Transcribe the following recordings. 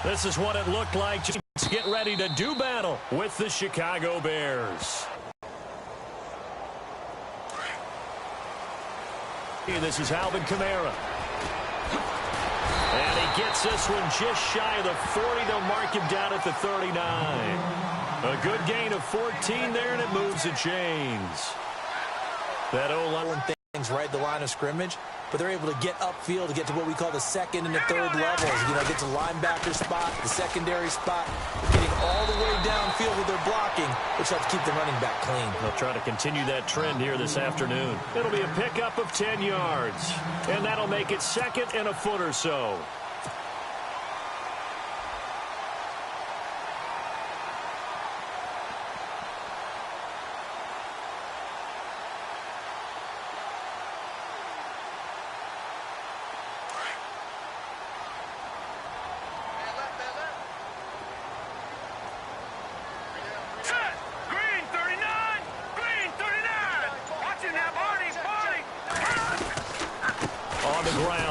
This is what it looked like. Just get ready to do battle with the Chicago Bears. This is Alvin Kamara. And he gets this one just shy of the 40. They'll mark him down at the 39. A good gain of 14 there, and it moves the chains. That O-line things right at the line of scrimmage, but they're able to get upfield to get to what we call the second and the third levels. You know, get to the linebacker spot, the secondary spot, getting all the way downfield with their blocking, which helps keep the running back clean. They'll try to continue that trend here this afternoon. It'll be a pickup of 10 yards, and that'll make it second and a foot or so.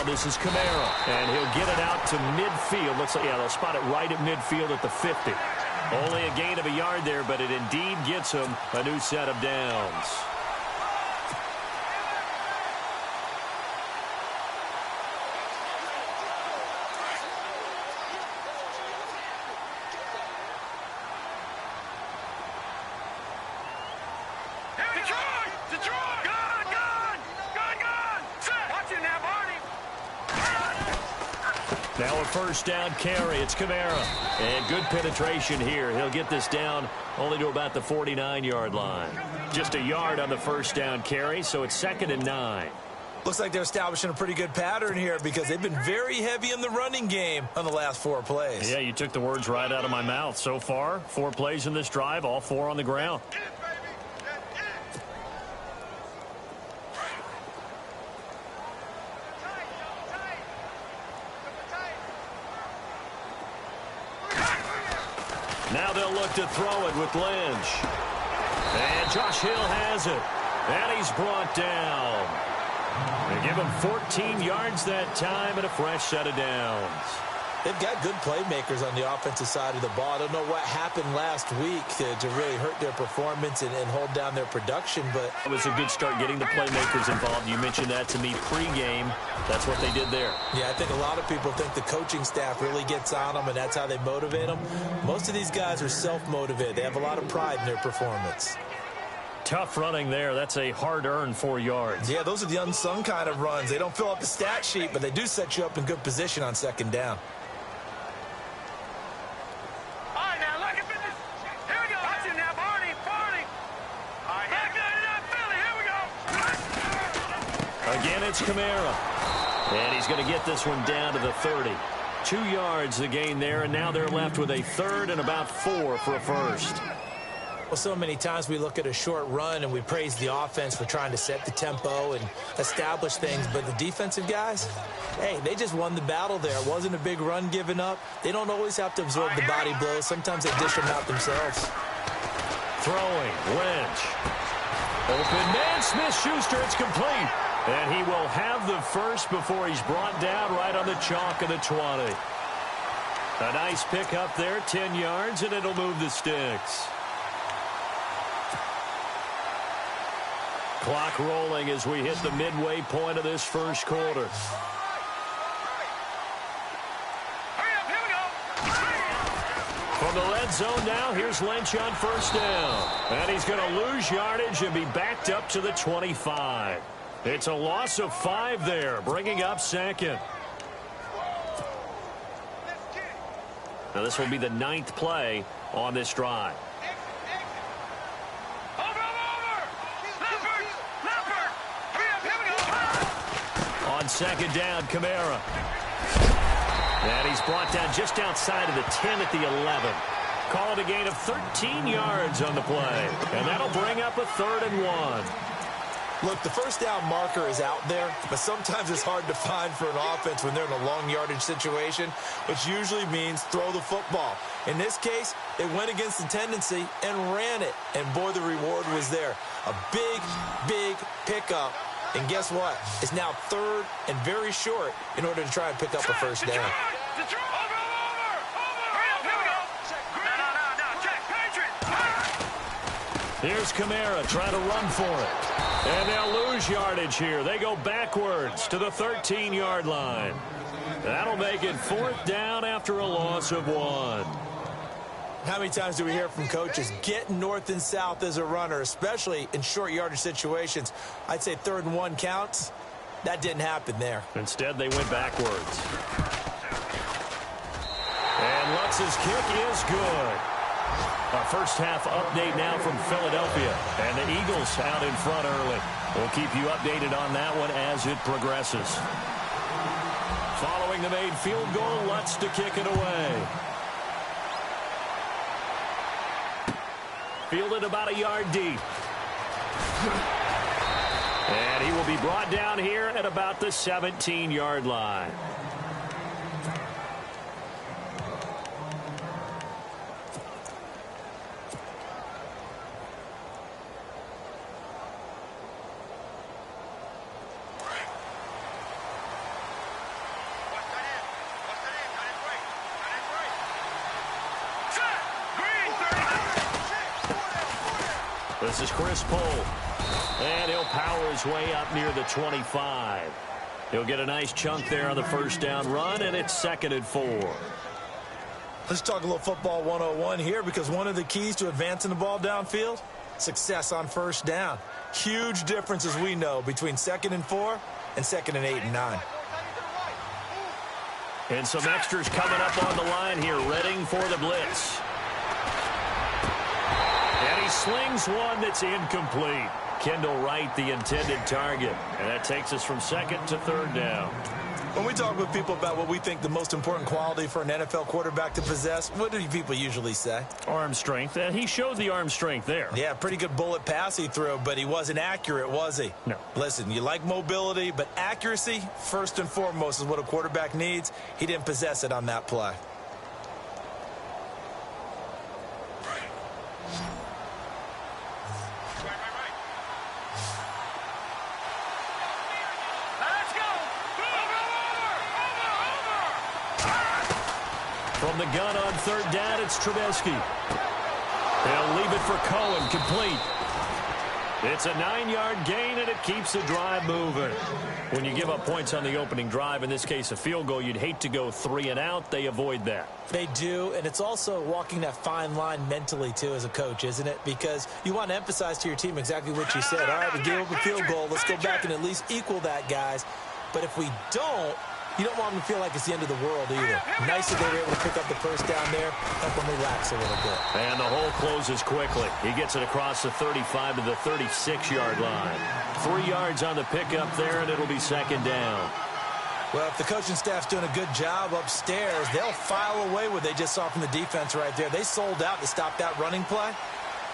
This is Kamara, and he'll get it out to midfield. Looks like, yeah, they'll spot it right at midfield at the 50. Only a gain of a yard there, but it indeed gets him a new set of downs. Now a first down carry. It's Kamara. And good penetration here. He'll get this down only to about the 49-yard line. Just a yard on the first down carry, so it's 2nd and 9. Looks like they're establishing a pretty good pattern here because they've been very heavy in the running game on the last 4 plays. Yeah, you took the words right out of my mouth. So far, 4 plays in this drive, all 4 on the ground. Now they'll look to throw it with Lynch. And Josh Hill has it. And he's brought down. They give him 14 yards that time and a fresh set of downs. They've got good playmakers on the offensive side of the ball. I don't know what happened last week to really hurt their performance and hold down their production, but it was a good start getting the playmakers involved. You mentioned that to me pregame. That's what they did there. Yeah, I think a lot of people think the coaching staff really gets on them, and that's how they motivate them. Most of these guys are self-motivated. They have a lot of pride in their performance. Tough running there. That's a hard-earned 4 yards. Yeah, those are the unsung kind of runs. They don't fill up the stat sheet, but they do set you up in good position on 2nd down. Again, it's Kamara. And he's going to get this one down to the 30. 2 yards the gain there, and now they're left with a 3rd and about 4 for a first. Well, so many times we look at a short run and we praise the offense for trying to set the tempo and establish things, but the defensive guys, hey, they just won the battle there. It wasn't a big run given up. They don't always have to absorb the body blows. Sometimes they dish them out themselves. Throwing, Lynch. Open man, Smith-Schuster, it's complete. And he will have the first before he's brought down right on the chalk of the 20. A nice pick up there, 10 yards, and it'll move the sticks. Clock rolling as we hit the midway point of this first quarter. From the red zone now, here's Lynch on first down. And he's going to lose yardage and be backed up to the 25. It's a loss of 5 there, bringing up 2nd. Now this will be the 9th play on this drive. On 2nd down, Kamara. And he's brought down just outside of the 10 at the 11. Call it a gain of 13 yards on the play. And that'll bring up a 3rd and 1. Look, the first down marker is out there, but sometimes it's hard to find for an offense when they're in a long yardage situation, which usually means throw the football. In this case, they went against the tendency and ran it, and boy, the reward was there. A big, big pickup, and guess what? It's now 3rd and very short in order to try and pick up a first down. Here's Kamara trying to run for it. And they'll lose yardage here. They go backwards to the 13-yard line. That'll make it 4th down after a loss of 1. How many times do we hear from coaches get north and south as a runner, especially in short yardage situations? I'd say 3rd and 1 counts. That didn't happen there. Instead, they went backwards. And Lutz's kick is good. Our first half update now from Philadelphia. And the Eagles out in front early. We'll keep you updated on that one as it progresses. Following the made field goal, Lutz to kick it away. Fielded about a yard deep. And he will be brought down here at about the 17-yard line. This is Chris Pohl. And he'll power his way up near the 25. He'll get a nice chunk there on the first down run, and it's 2nd and 4. Let's talk a little football 101 here, because one of the keys to advancing the ball downfield, success on first down. Huge difference, as we know, between 2nd and 4 and 2nd and 8 and 9. And some extras coming up on the line here, readying for the blitz. And he slings one that's incomplete. Kendall Wright, the intended target. And that takes us from 2nd to 3rd down. When we talk with people about what we think the most important quality for an NFL quarterback to possess, what do people usually say? Arm strength. And he showed the arm strength there. Yeah, pretty good bullet pass he threw, but he wasn't accurate, was he? No. Listen, you like mobility, but accuracy, first and foremost, is what a quarterback needs. He didn't possess it on that play. From the gun on 3rd down, it's Trubisky. They'll leave it for Cohen, complete. It's a 9-yard gain, and it keeps the drive moving. When you give up points on the opening drive, in this case a field goal, you'd hate to go 3 and out. They avoid that. They do, and it's also walking that fine line mentally, too, as a coach, isn't it? Because you want to emphasize to your team exactly what you said. All right, we gave up a field goal. Let's go back and at least equal that, guys. But if we don't, you don't want them to feel like it's the end of the world either. Nice that they were able to pick up the first down there, help them relax a little bit. And the hole closes quickly. He gets it across the 35 to the 36-yard line. 3 yards on the pickup there, and it'll be 2nd down. Well, if the coaching staff's doing a good job upstairs, they'll file away what they just saw from the defense right there. They sold out to stop that running play.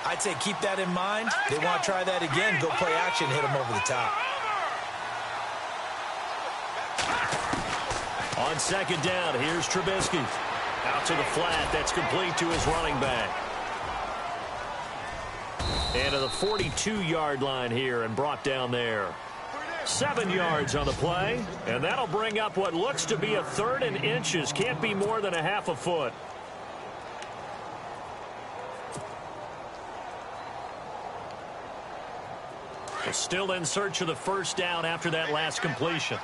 I'd say keep that in mind. They want to try that again, go play action, hit them over the top. On 2nd down, here's Trubisky. Out to the flat. That's complete to his running back. And to the 42-yard line here and brought down there. 7 yards on the play. And that'll bring up what looks to be a 3rd and inches. Can't be more than a half a foot. Still in search of the first down after that last completion.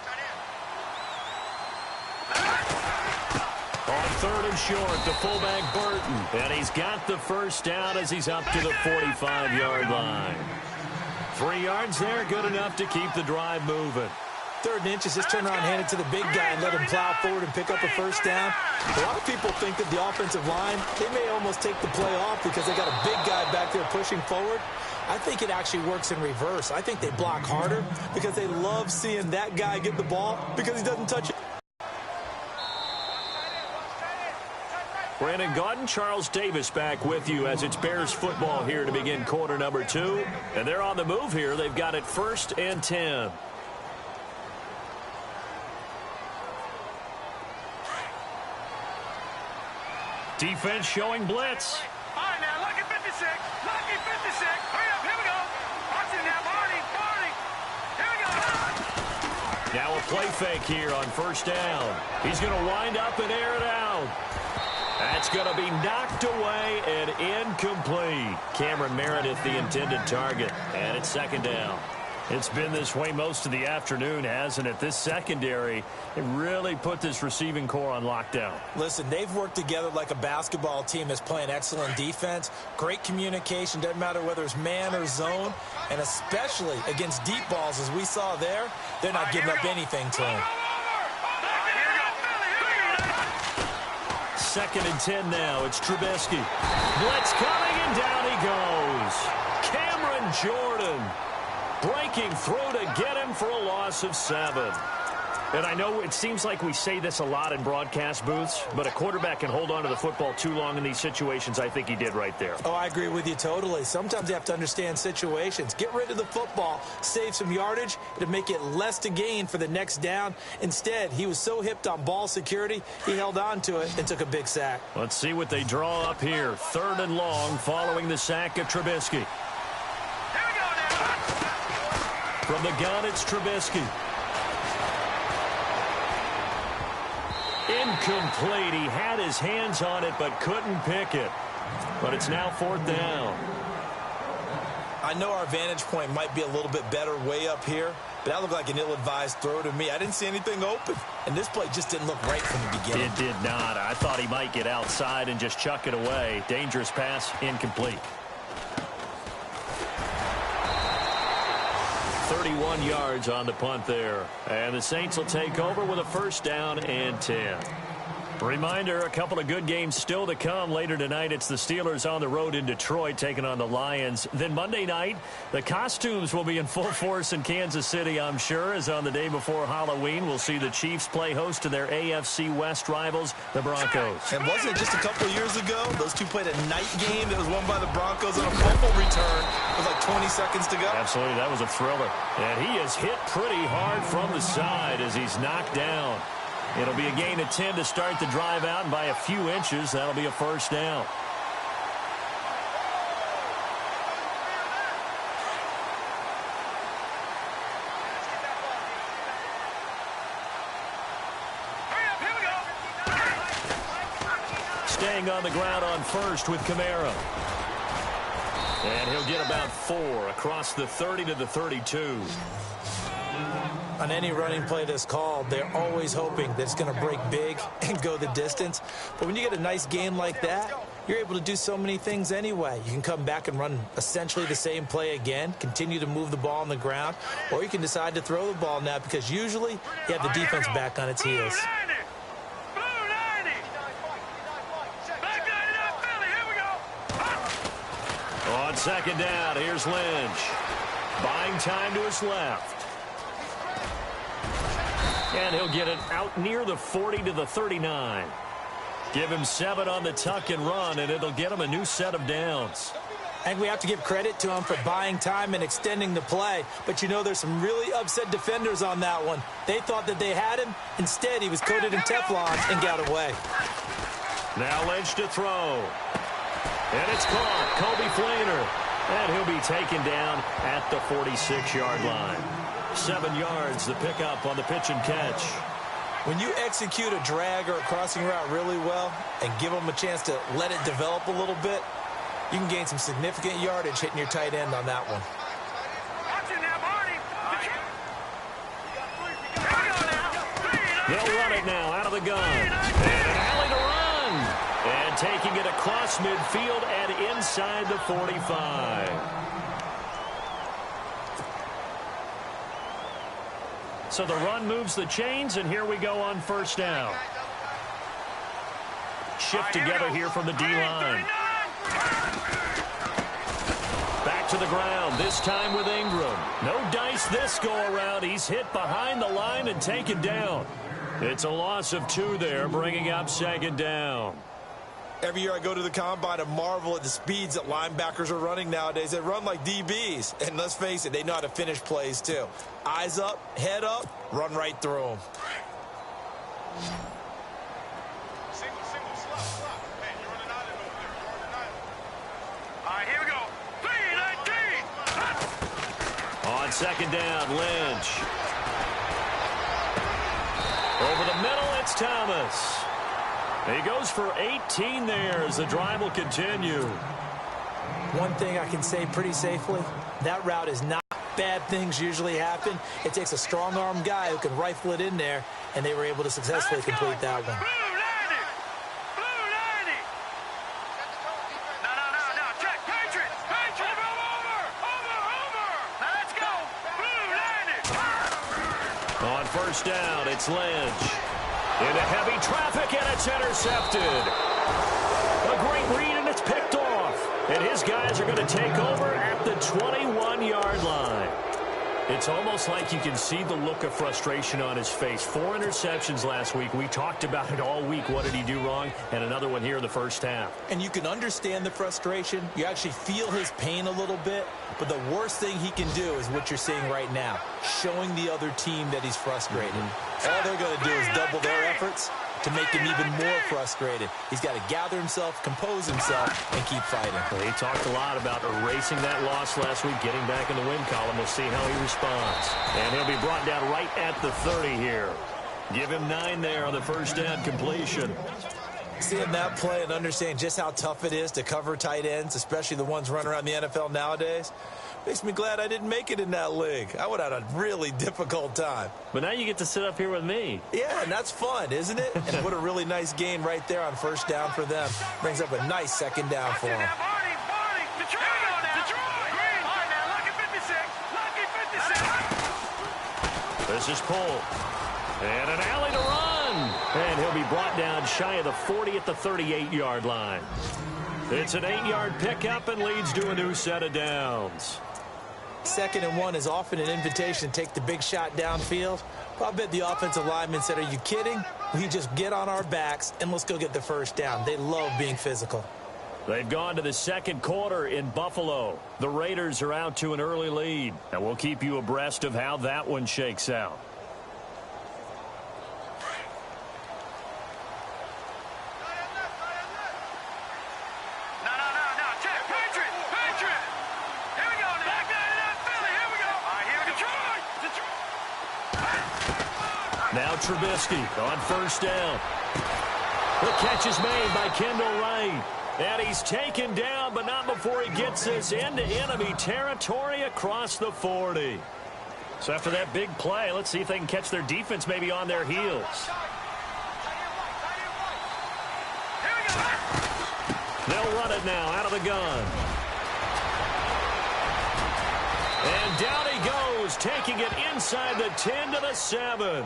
On 3rd and short, the fullback Burton. And he's got the first down as he's up to the 45-yard line. 3 yards there, good enough to keep the drive moving. 3rd and inches, just turn around and hand it to the big guy and let him plow forward and pick up a first down. A lot of people think that the offensive line, they may almost take the play off because they got a big guy back there pushing forward. I think it actually works in reverse. I think they block harder because they love seeing that guy get the ball because he doesn't touch it. Brandon Gaudin, Charles Davis back with you as it's Bears football here to begin quarter number 2. And they're on the move here. They've got it 1st and 10. Defense showing blitz. All right, now, lucky 56. Lucky 56. Hurry up, here we go. Watch it now, Marty. Here we go. Now a play fake here on 1st down. He's going to wind up and air it out. That's It's going to be knocked away and incomplete. Cameron Meredith, the intended target, and it's second down. It's been this way most of the afternoon, hasn't it? This secondary, it really put this receiving core on lockdown. Listen, they've worked together like a basketball team that's playing excellent defense. Great communication, doesn't matter whether it's man or zone. And especially against deep balls, as we saw there, they're not giving up anything to them. Second and 10 now. It's Trubisky. Blitz coming, and down he goes. Cameron Jordan breaking through to get him for a loss of 7. And I know it seems like we say this a lot in broadcast booths, but a quarterback can hold on to the football too long in these situations. I think he did right there. Oh, I agree with you totally. Sometimes you have to understand situations. Get rid of the football, save some yardage to make it less to gain for the next down. Instead, he was so hipped on ball security, he held on to it and took a big sack. Let's see what they draw up here. 3rd and long following the sack of Trubisky. From the gun, it's Trubisky. Incomplete. He had his hands on it but couldn't pick it. But it's now 4th down. I know our vantage point might be a little bit better way up here, but that looked like an ill-advised throw to me. I didn't see anything open, and this play just didn't look right from the beginning. It did not. I thought he might get outside and just chuck it away. Dangerous pass, incomplete. 31 yards on the punt there. And the Saints will take over with a 1st down and 10. Reminder, a couple of good games still to come. Later tonight, it's the Steelers on the road in Detroit taking on the Lions. Then Monday night, the costumes will be in full force in Kansas City, I'm sure, as on the day before Halloween, we'll see the Chiefs play host to their AFC West rivals, the Broncos. And wasn't it just a couple years ago, those two played a night game that was won by the Broncos on a fumble return with like 20 seconds to go? Absolutely, that was a thriller. And he is hit pretty hard from the side as he's knocked down. It'll be a gain of 10 to start the drive out, and by a few inches, that'll be a 1st down. Staying on the ground on 1st with Kamara. And he'll get about 4 across the 30 to the 32. On any running play that's called, they're always hoping that it's going to break big and go the distance. But when you get a nice game like that, you're able to do so many things anyway. You can come back and run essentially the same play again, continue to move the ball on the ground, or you can decide to throw the ball now because usually you have the defense back on its heels. On 2nd down, here's Lynch. Buying time to his left. And he'll get it out near the 40 to the 39. Give him 7 on the tuck and run, and it'll get him a new set of downs. I think we have to give credit to him for buying time and extending the play. But, you know, there's some really upset defenders on that one. They thought that they had him. Instead, he was coated in Teflon and got away. Now Lynch to throw. And it's caught. Kobe Flainer. And he'll be taken down at the 46-yard line. 7 yards, the pickup on the pitch and catch. When you execute a drag or a crossing route really well and give them a chance to let it develop a little bit, you can gain some significant yardage hitting your tight end on that one. They'll run it now out of the gun. And an alley to run. And taking it across midfield and inside the 45. So the run moves the chains, and here we go on 1st down. Shift together here from the D-line. Back to the ground, this time with Ingram. No dice this go-around. He's hit behind the line and taken down. It's a loss of 2 there, bringing up 2nd down. Every year I go to the combine and marvel at the speeds that linebackers are running nowadays. They run like DBs. And let's face it, they know how to finish plays too. Eyes up, head up, run right through them. All right, here we go. 3-19. On 2nd down, Lynch. Over the middle, it's Thomas. He goes for 18 there as the drive will continue. One thing I can say pretty safely, that route is not bad. Things usually happen. It takes a strong-arm guy who can rifle it in there, and they were able to successfully complete that one. On first down, it's Lynch. Into heavy traffic, and it's intercepted. A great read, and it's picked off. And his guys are going to take over at the 21-yard line. It's almost like you can see the look of frustration on his face. 4 interceptions last week. We talked about it all week. What did he do wrong? And another one here in the first half. And you can understand the frustration. You actually feel his pain a little bit. But the worst thing he can do is what you're seeing right now, showing the other team that he's frustrated. All they're going to do is double their efforts to make him even more frustrated. He's got to gather himself, compose himself, and keep fighting. Well, he talked a lot about erasing that loss last week, getting back in the win column. We'll see how he responds. And he'll be brought down right at the 30 here. Give him 9 there on the first down completion. Seeing that play and understanding just how tough it is to cover tight ends, especially the ones running around the NFL nowadays, makes me glad I didn't make it in that league. I would have had a really difficult time. But now you get to sit up here with me. Yeah, and that's fun, isn't it? And what a really nice gain right there on first down for them. Brings up a nice second down for them. This is pulled. And an alley to run. And he'll be brought down shy of the 40 at the 38-yard line. It's an 8-yard pickup and leads to a new set of downs. 2nd and 1 is often an invitation to take the big shot downfield. Well, I bet the offensive lineman said, are you kidding? We just get on our backs and let's go get the first down. They love being physical. They've gone to the second quarter in Buffalo. The Raiders are out to an early lead. And we'll keep you abreast of how that one shakes out. Now Trubisky on first down. The catch is made by Kendall Wright. And he's taken down, but not before he gets this into enemy territory across the 40. So after that big play, let's see if they can catch their defense maybe on their heels. They'll run it now out of the gun. And down he goes, taking it inside the 10 to the 7.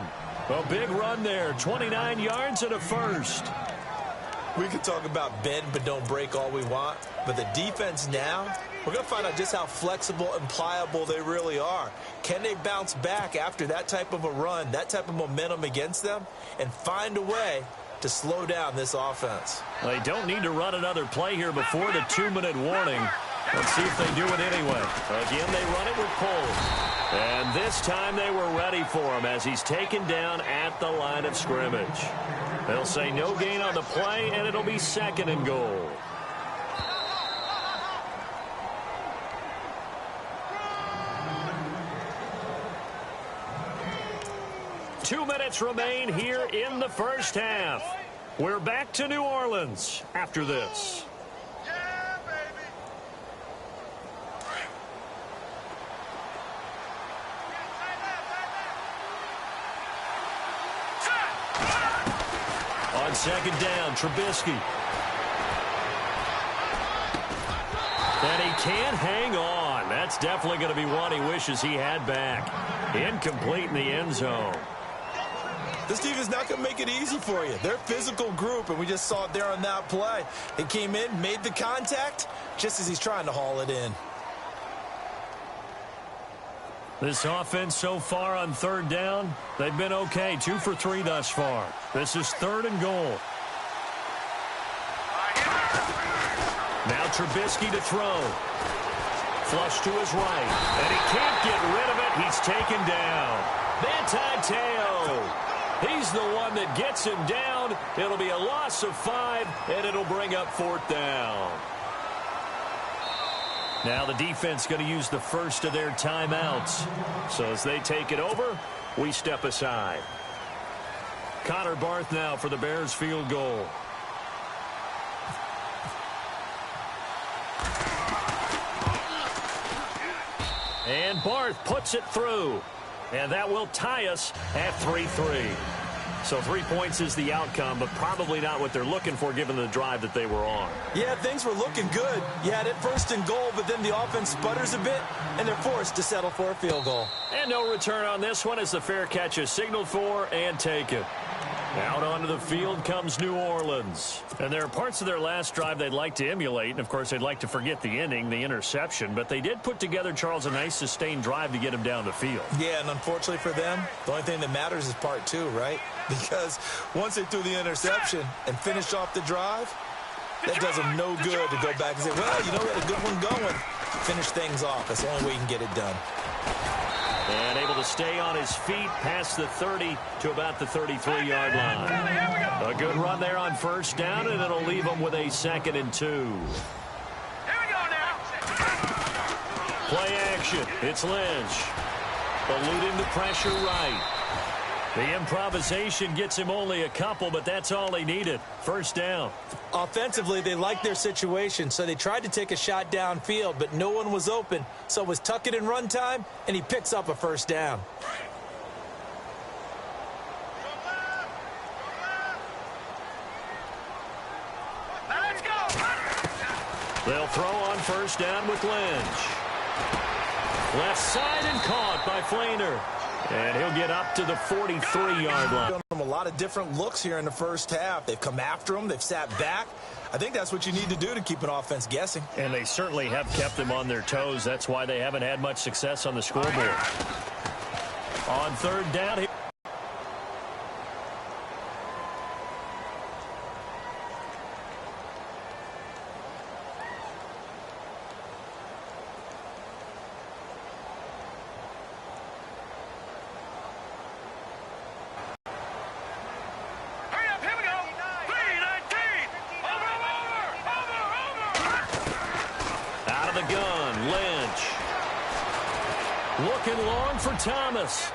A big run there, 29 yards and a first. We can talk about bend but don't break all we want, but the defense now, we're going to find out just how flexible and pliable they really are. Can they bounce back after that type of a run, that type of momentum against them, and find a way to slow down this offense? They don't need to run another play here before the 2-minute warning. Let's see if they do it anyway. Again, they run it with pulls. And this time they were ready for him as he's taken down at the line of scrimmage. They'll say no gain on the play, and it'll be 2nd and goal. Two minutes remain here in the first half. We're back to New Orleans after this. On second down, Trubisky. And he can't hang on. That's definitely going to be one he wishes he had back. Incomplete in the end zone. This team is not going to make it easy for you. They're a physical group, and we just saw it there on that play. They came in, made the contact, just as he's trying to haul it in. This offense so far on third down, they've been okay. 2 for 3 thus far. This is 3rd and goal. Now Trubisky to throw. Flush to his right. And he can't get rid of it. He's taken down. Manti Te'o. He's the one that gets him down. It'll be a loss of 5, and it'll bring up 4th down. Now the defense going to use the first of their timeouts. So as they take it over, we step aside. Connor Barth now for the Bears field goal. And Barth puts it through. And that will tie us at 3-3. So 3 points is the outcome, but probably not what they're looking for given the drive that they were on. Yeah, things were looking good. You had it 1st and goal, but then the offense sputters a bit, and they're forced to settle for a field goal. And no return on this one as the fair catch is signaled for and taken. Out onto the field comes New Orleans. And there are parts of their last drive they'd like to emulate. And, of course, they'd like to forget the inning, the interception. But they did put together, Charles, a nice sustained drive to get him down the field. Yeah, and unfortunately for them, the only thing that matters is part 2, right? Because once they threw the interception and finished off the drive, that does them no good to go back and say, well, you know, we had a good one going. Finish things off. That's the only way you can get it done. And able to stay on his feet past the 30 to about the 33-yard line. A good run there on 1st down, and it'll leave them with a 2nd and 2. Here we go now. Play action. It's Lynch. Eluding the pressure right. The improvisation gets him only a couple, but that's all he needed. 1st down. Offensively, they liked their situation, so they tried to take a shot downfield, but no one was open. So it was tuck it and run time, and he picks up a 1st down. Let's go. They'll throw on 1st down with Lynch. Left side and caught by Flainer. And he'll get up to the 43-yard line. Given them a lot of different looks here in the 1st half. They've come after him. They've sat back. I think that's what you need to do to keep an offense guessing. And they certainly have kept them on their toes. That's why they haven't had much success on the scoreboard. On 3rd down. Looking long for Thomas.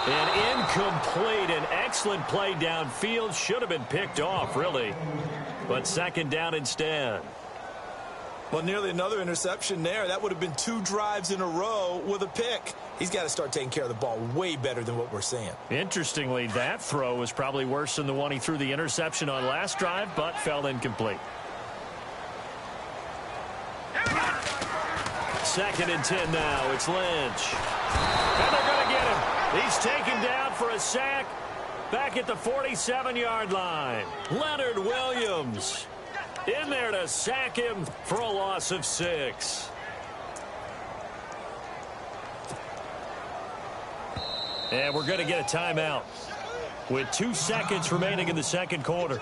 And incomplete. An excellent play downfield. Should have been picked off, really. But 2nd down instead. Well, nearly another interception there. That would have been 2 drives in a row with a pick. He's got to start taking care of the ball way better than what we're seeing. Interestingly, that throw was probably worse than the one he threw the interception on last drive, but fell incomplete. 2nd and 10 now. It's Lynch. And they're going to get him. He's taken down for a sack back at the 47-yard line. Leonard Williams in there to sack him for a loss of 6. And we're going to get a timeout with 2 seconds remaining in the 2nd quarter.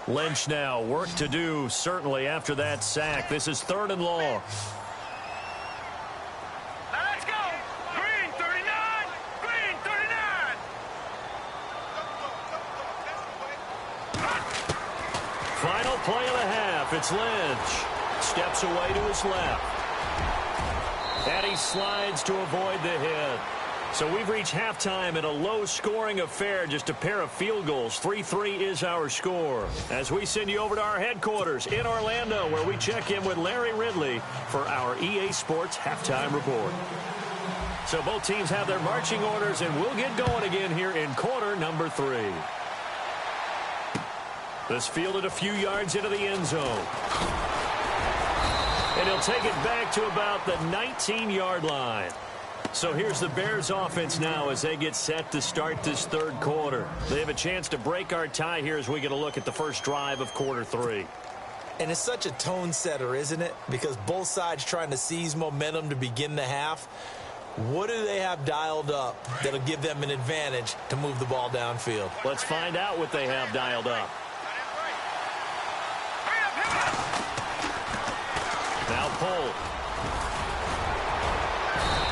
Lynch now, work to do, certainly, after that sack. This is 3rd and long. Let's go. Green 39. Green 39. Final play of the half. It's Lynch. Steps away to his left. And he slides to avoid the hit. So we've reached halftime in a low-scoring affair, just a pair of field goals. 3-3 is our score. As we send you over to our headquarters in Orlando, where we check in with Larry Ridley for our EA Sports Halftime Report. So both teams have their marching orders, and we'll get going again here in quarter number 3. This fielded a few yards into the end zone. And he'll take it back to about the 19-yard line. So here's the Bears offense now as they get set to start this 3rd quarter. They have a chance to break our tie here as we get a look at the first drive of quarter 3. And it's such a tone setter, isn't it? Because both sides trying to seize momentum to begin the half. What do they have dialed up that'll give them an advantage to move the ball downfield? Let's find out what they have dialed up. Now Pohl.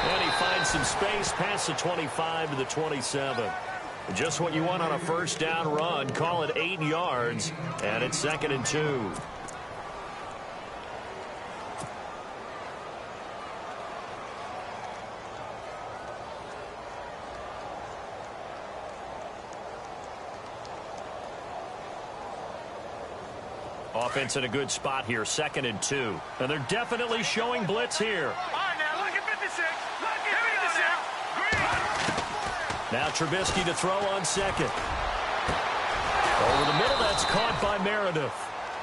And he finds some space past the 25 to the 27. Just what you want on a 1st down run. Call it 8 yards. And it's 2nd and 2. Offense in a good spot here, 2nd and 2. And they're definitely showing blitz here. All right, now, lucky 56. Lucky 56. Now Trubisky to throw on 2nd. Over the middle, that's caught by Meredith.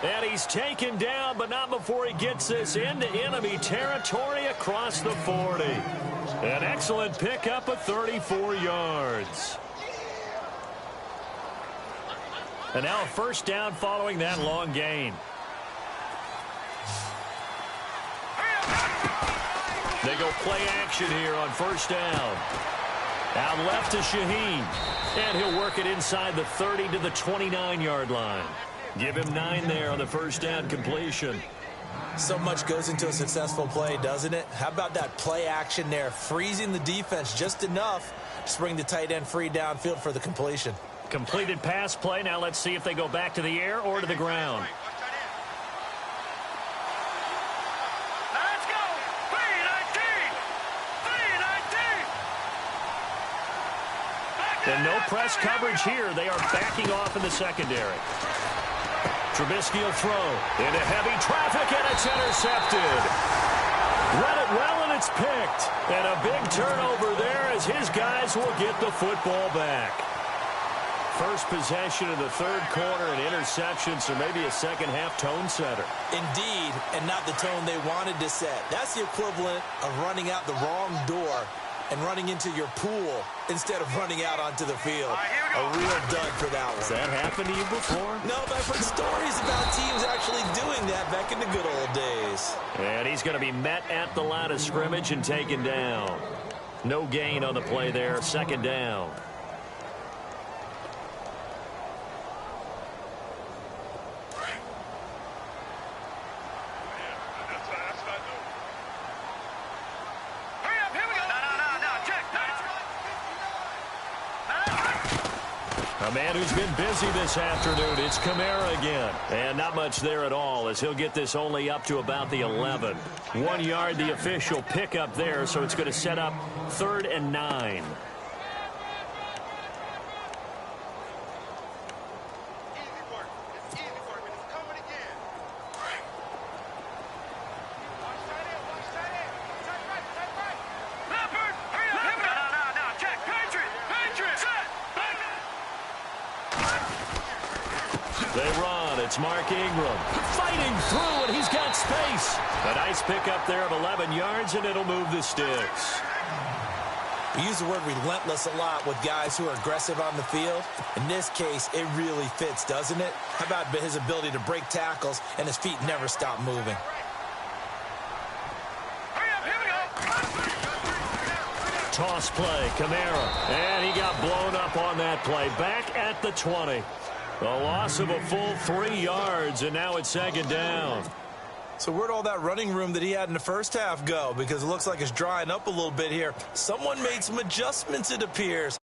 And he's taken down, but not before he gets this into enemy territory across the 40. An excellent pickup of 34 yards. And now a first down following that long gain. They go play action here on first down. Out left to Shaheen. And he'll work it inside the 30 to the 29-yard line. Give him 9 there on the first down completion. So much goes into a successful play, doesn't it? How about that play action there, freezing the defense just enough to bring the tight end free downfield for the completion. Completed pass play. Now let's see if they go back to the air or to the ground. Let's go. 3-19. And no press coverage here. They are backing off in the secondary. Trubisky will throw into heavy traffic, and it's intercepted. Read it well, and it's picked. And a big turnover there as his guys will get the football back. First possession of the 3rd quarter, and interception, so maybe a second-half tone setter. Indeed, and not the tone they wanted to set. That's the equivalent of running out the wrong door and running into your pool instead of running out onto the field. A real dud for that one. Has that happened to you before? No, but I've heard stories about teams actually doing that back in the good old days. And he's going to be met at the line of scrimmage and taken down. No gain on the play there, 2nd down. A man who's been busy this afternoon. It's Kamara again. And not much there at all as he'll get this only up to about the 11. 1 yard, the official pickup there, so it's going to set up 3rd and 9. They run. It's Mark Ingram fighting through, and he's got space. A nice pickup there of 11 yards, and it'll move the sticks. We use the word relentless a lot with guys who are aggressive on the field. In this case, it really fits, doesn't it? How about his ability to break tackles and his feet never stop moving? Toss play, Kamara. And he got blown up on that play. Back at the 20. A loss of a full 3 yards, and now it's 2nd down. So where'd all that running room that he had in the first half go? Because it looks like it's drying up a little bit here. Someone made some adjustments, it appears.